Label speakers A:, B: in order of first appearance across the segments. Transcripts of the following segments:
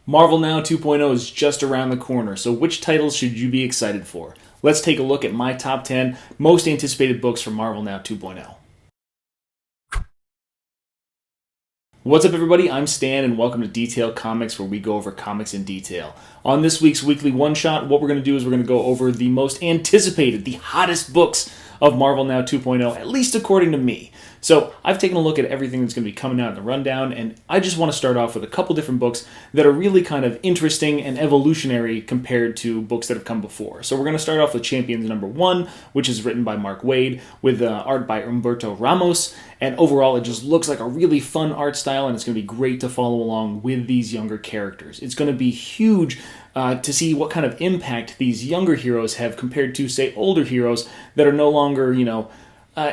A: Marvel Now 2.0 is just around the corner, so which titles should you be excited for? Let's take a look at my top 10 most anticipated books from Marvel Now 2.0. What's up, everybody? I'm Stan, and welcome to Detail Comics, where we go over comics in detail. On this week's weekly one-shot, what we're going to do is we're going to go over the most anticipated, the hottest books of Marvel Now 2.0, at least according to me. So I've taken a look at everything that's going to be coming out in the rundown, and I just want to start off with a couple different books that are really kind of interesting and evolutionary compared to books that have come before. So we're going to start off with Champions number 1, which is written by Mark Waid, with art by Humberto Ramos, and overall it just looks like a really fun art style, and it's going to be great to follow along with these younger characters. It's going to be huge to see what kind of impact these younger heroes have compared to, say, older heroes that are no longer,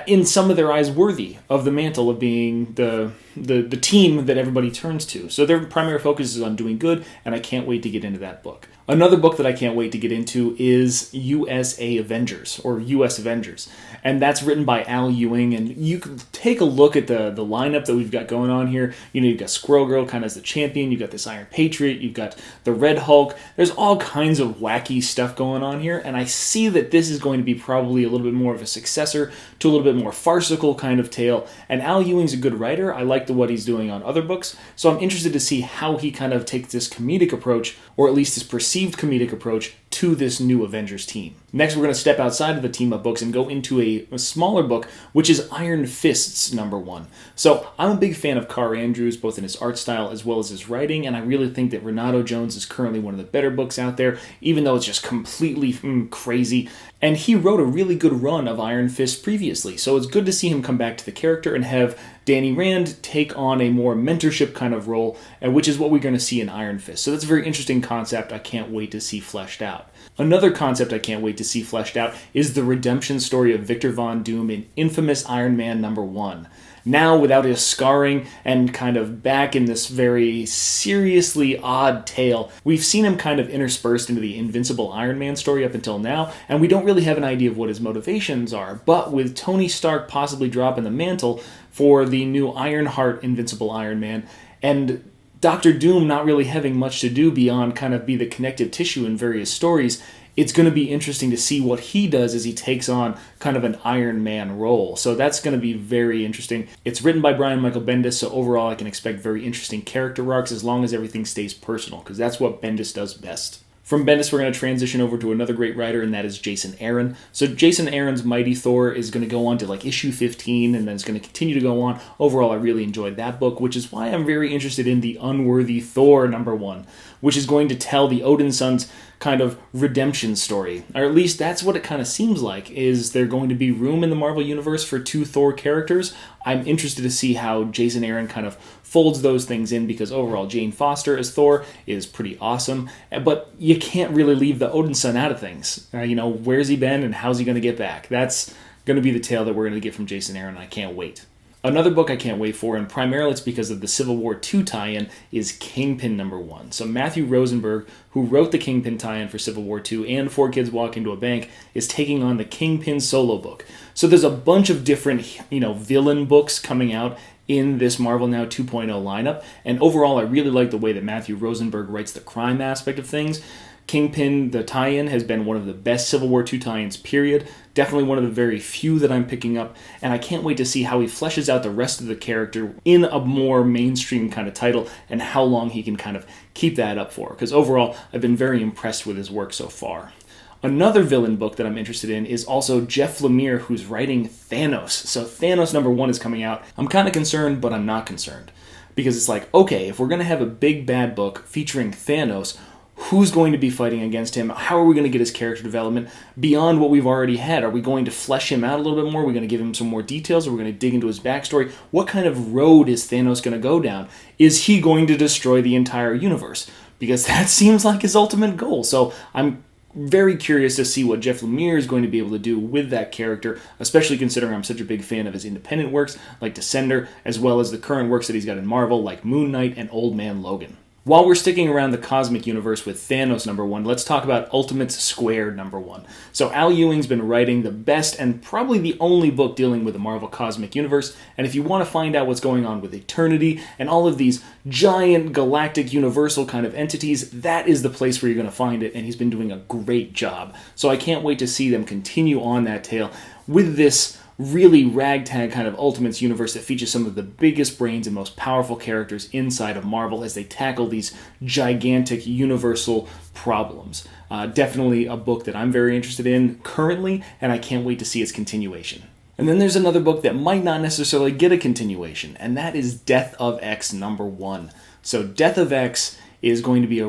A: in some of their eyes, worthy of the mantle of being the team that everybody turns to. So their primary focus is on doing good, and I can't wait to get into that book. Another book that I can't wait to get into is USA Avengers, or US Avengers. And that's written by Al Ewing, and you can take a look at the lineup that we've got going on here. You've got Squirrel Girl kind of as the champion, you've got this Iron Patriot, you've got the Red Hulk. There's all kinds of wacky stuff going on here, and I see that this is going to be probably a little bit more of a successor to a little bit more farcical kind of tale. And Al Ewing's a good writer. I like what he's doing on other books, so I'm interested to see how he kind of takes this comedic approach, or at least his perceived comedic approach, to this new Avengers team. Next, we're going to step outside of the team-up books and go into a smaller book, which is Iron Fist's number 1. So I'm a big fan of Carr Andrews, both in his art style as well as his writing, and I really think that Renato Jones is currently one of the better books out there, even though it's just completely crazy. And he wrote a really good run of Iron Fist previously, so it's good to see him come back to the character and have Danny Rand take on a more mentorship kind of role, which is what we're going to see in Iron Fist. So that's a very interesting concept I can't wait to see fleshed out. Another concept I can't wait to see fleshed out is the redemption story of Victor Von Doom in infamous Iron Man number 1. Now, without his scarring and kind of back in this very seriously odd tale, we've seen him kind of interspersed into the Invincible Iron Man story up until now, and we don't really have an idea of what his motivations are. But with Tony Stark possibly dropping the mantle for the new Ironheart Invincible Iron Man, and Doctor Doom not really having much to do beyond kind of be the connective tissue in various stories, it's going to be interesting to see what he does as he takes on kind of an Iron Man role. So that's going to be very interesting. It's written by Brian Michael Bendis, so overall I can expect very interesting character arcs as long as everything stays personal, because that's what Bendis does best. From Bendis, we're going to transition over to another great writer, and that is Jason Aaron. So Jason Aaron's Mighty Thor is going to go on to like issue 15, and then it's going to continue to go on. Overall, I really enjoyed that book, which is why I'm very interested in the Unworthy Thor number 1, which is going to tell the Odin Sons kind of redemption story. Or at least that's what it kind of seems like. Is there going to be room in the Marvel Universe for 2 Thor characters? I'm interested to see how Jason Aaron kind of folds those things in, because overall Jane Foster as Thor is pretty awesome, but you can't really leave the Odin son out of things. Where's he been and how's he going to get back? That's going to be the tale that we're going to get from Jason Aaron, and I can't wait. Another book I can't wait for, and primarily it's because of the Civil War II tie-in, is Kingpin number 1. So Matthew Rosenberg, who wrote the Kingpin tie-in for Civil War II and 4 Kids Walk Into a Bank, is taking on the Kingpin solo book. So there's a bunch of different, villain books coming out in this Marvel Now 2.0 lineup, and overall I really like the way that Matthew Rosenberg writes the crime aspect of things. Kingpin, the tie-in, has been one of the best Civil War II tie-ins, period. Definitely one of the very few that I'm picking up, and I can't wait to see how he fleshes out the rest of the character in a more mainstream kind of title, and how long he can kind of keep that up for, because overall I've been very impressed with his work so far. Another villain book that I'm interested in is also Jeff Lemire, who's writing Thanos. So Thanos number 1 is coming out. I'm kind of concerned, but I'm not concerned. Because it's like, okay, if we're going to have a big bad book featuring Thanos, who's going to be fighting against him? How are we going to get his character development beyond what we've already had? Are we going to flesh him out a little bit more? Are we going to give him some more details? Are we going to dig into his backstory? What kind of road is Thanos going to go down? Is he going to destroy the entire universe? Because that seems like his ultimate goal. So I'm very curious to see what Jeff Lemire is going to be able to do with that character, especially considering I'm such a big fan of his independent works like Descender, as well as the current works that he's got in Marvel like Moon Knight and Old Man Logan. While we're sticking around the cosmic universe with Thanos #1, let's talk about Ultimates Squared #1. So Al Ewing's been writing the best and probably the only book dealing with the Marvel Cosmic Universe, and if you want to find out what's going on with Eternity and all of these giant galactic universal kind of entities, that is the place where you're going to find it, and he's been doing a great job. So I can't wait to see them continue on that tale with this really ragtag kind of Ultimates universe that features some of the biggest brains and most powerful characters inside of Marvel as they tackle these gigantic universal problems. Definitely a book that I'm very interested in currently, and I can't wait to see its continuation. And then there's another book that might not necessarily get a continuation, and that is Death of X #1. So Death of X is going to be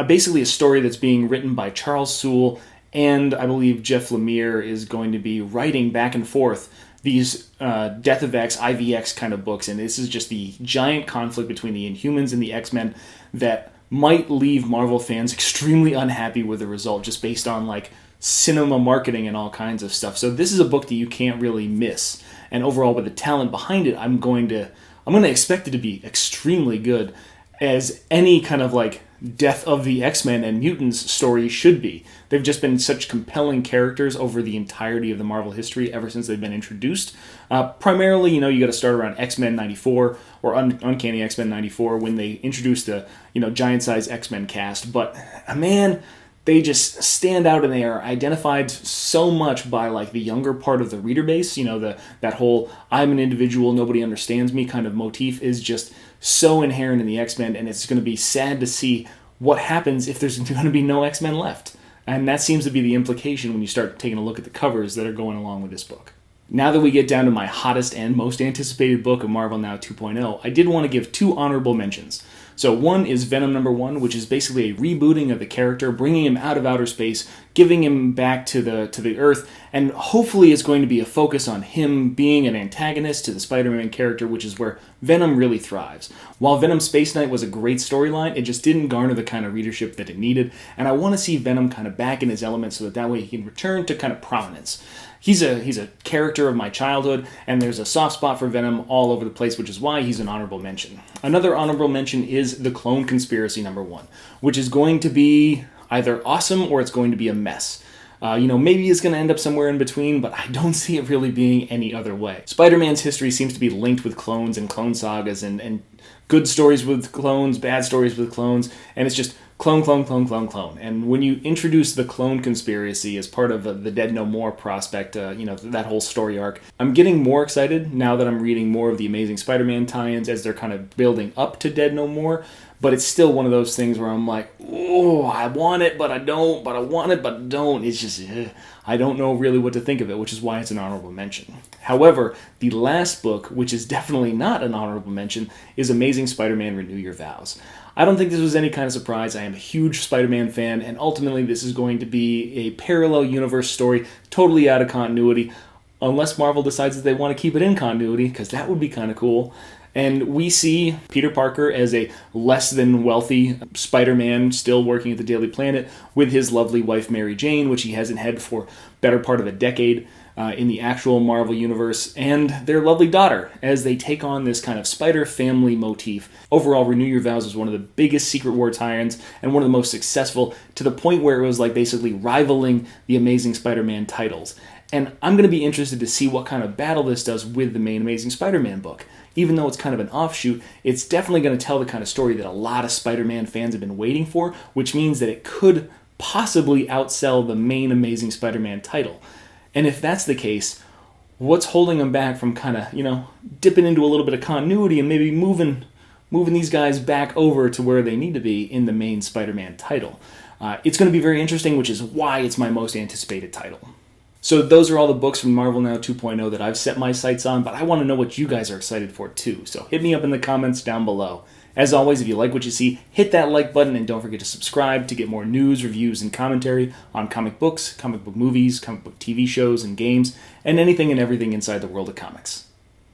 A: basically a story that's being written by Charles Soule, and I believe Jeff Lemire is going to be writing back and forth these Death of X, IVX kind of books, and this is just the giant conflict between the Inhumans and the X-Men that might leave Marvel fans extremely unhappy with the result, just based on like cinema marketing and all kinds of stuff. So this is a book that you can't really miss, and overall with the talent behind it, I'm going to expect it to be extremely good, as any kind of like Death of the X-Men and Mutants story should be. They've just been such compelling characters over the entirety of the Marvel history ever since they've been introduced. Primarily, you got to start around X-Men 94 or Uncanny X-Men 94 when they introduced the giant-size X-Men cast. But man, they just stand out, and they are identified so much by like the younger part of the reader base. That whole "I'm an individual, nobody understands me" kind of motif is just so inherent in the X-Men, and it's going to be sad to see what happens if there's going to be no X-Men left. And that seems to be the implication when you start taking a look at the covers that are going along with this book. Now that we get down to my hottest and most anticipated book of Marvel Now 2.0, I did want to give two honorable mentions. So one is Venom #1, which is basically a rebooting of the character, bringing him out of outer space, giving him back to the Earth, and hopefully it's going to be a focus on him being an antagonist to the Spider-Man character, which is where Venom really thrives. While Venom Space Knight was a great storyline, it just didn't garner the kind of readership that it needed, and I want to see Venom kind of back in his element so that way he can return to kind of prominence. He's a character of my childhood, and there's a soft spot for Venom all over the place, which is why he's an honorable mention. Another honorable mention is The Clone Conspiracy #1, which is going to be either awesome or it's going to be a mess. Maybe it's going to end up somewhere in between, but I don't see it really being any other way. Spider-Man's history seems to be linked with clones and clone sagas and good stories with clones, bad stories with clones, and it's just clone, clone, clone, clone, clone. And when you introduce the Clone Conspiracy as part of the Dead No More prospect, that whole story arc, I'm getting more excited now that I'm reading more of the Amazing Spider-Man tie-ins as they're kind of building up to Dead No More. But it's still one of those things where I'm like, oh, I want it, but I don't, but I want it, but I don't. It's just, I don't know really what to think of it, which is why it's an honorable mention. However, the last book, which is definitely not an honorable mention, is Amazing Spider-Man Renew Your Vows. I don't think this was any kind of surprise. I am a huge Spider-Man fan, and ultimately this is going to be a parallel universe story, totally out of continuity, unless Marvel decides that they want to keep it in continuity, because that would be kind of cool. And we see Peter Parker as a less than wealthy Spider-Man still working at the Daily Planet with his lovely wife Mary Jane, which he hasn't had for better part of a decade in the actual Marvel Universe, and their lovely daughter as they take on this kind of Spider family motif. Overall, Renew Your Vows was one of the biggest Secret War tie-ins and one of the most successful, to the point where it was like basically rivaling the Amazing Spider-Man titles. And I'm going to be interested to see what kind of battle this does with the main Amazing Spider-Man book. Even though it's kind of an offshoot, it's definitely going to tell the kind of story that a lot of Spider-Man fans have been waiting for, which means that it could possibly outsell the main Amazing Spider-Man title. And if that's the case, what's holding them back from kind of, dipping into a little bit of continuity and maybe moving these guys back over to where they need to be in the main Spider-Man title? It's going to be very interesting, which is why it's my most anticipated title. So those are all the books from Marvel Now 2.0 that I've set my sights on, but I want to know what you guys are excited for too, so hit me up in the comments down below. As always, if you like what you see, hit that like button and don't forget to subscribe to get more news, reviews, and commentary on comic books, comic book movies, comic book TV shows and games, and anything and everything inside the world of comics.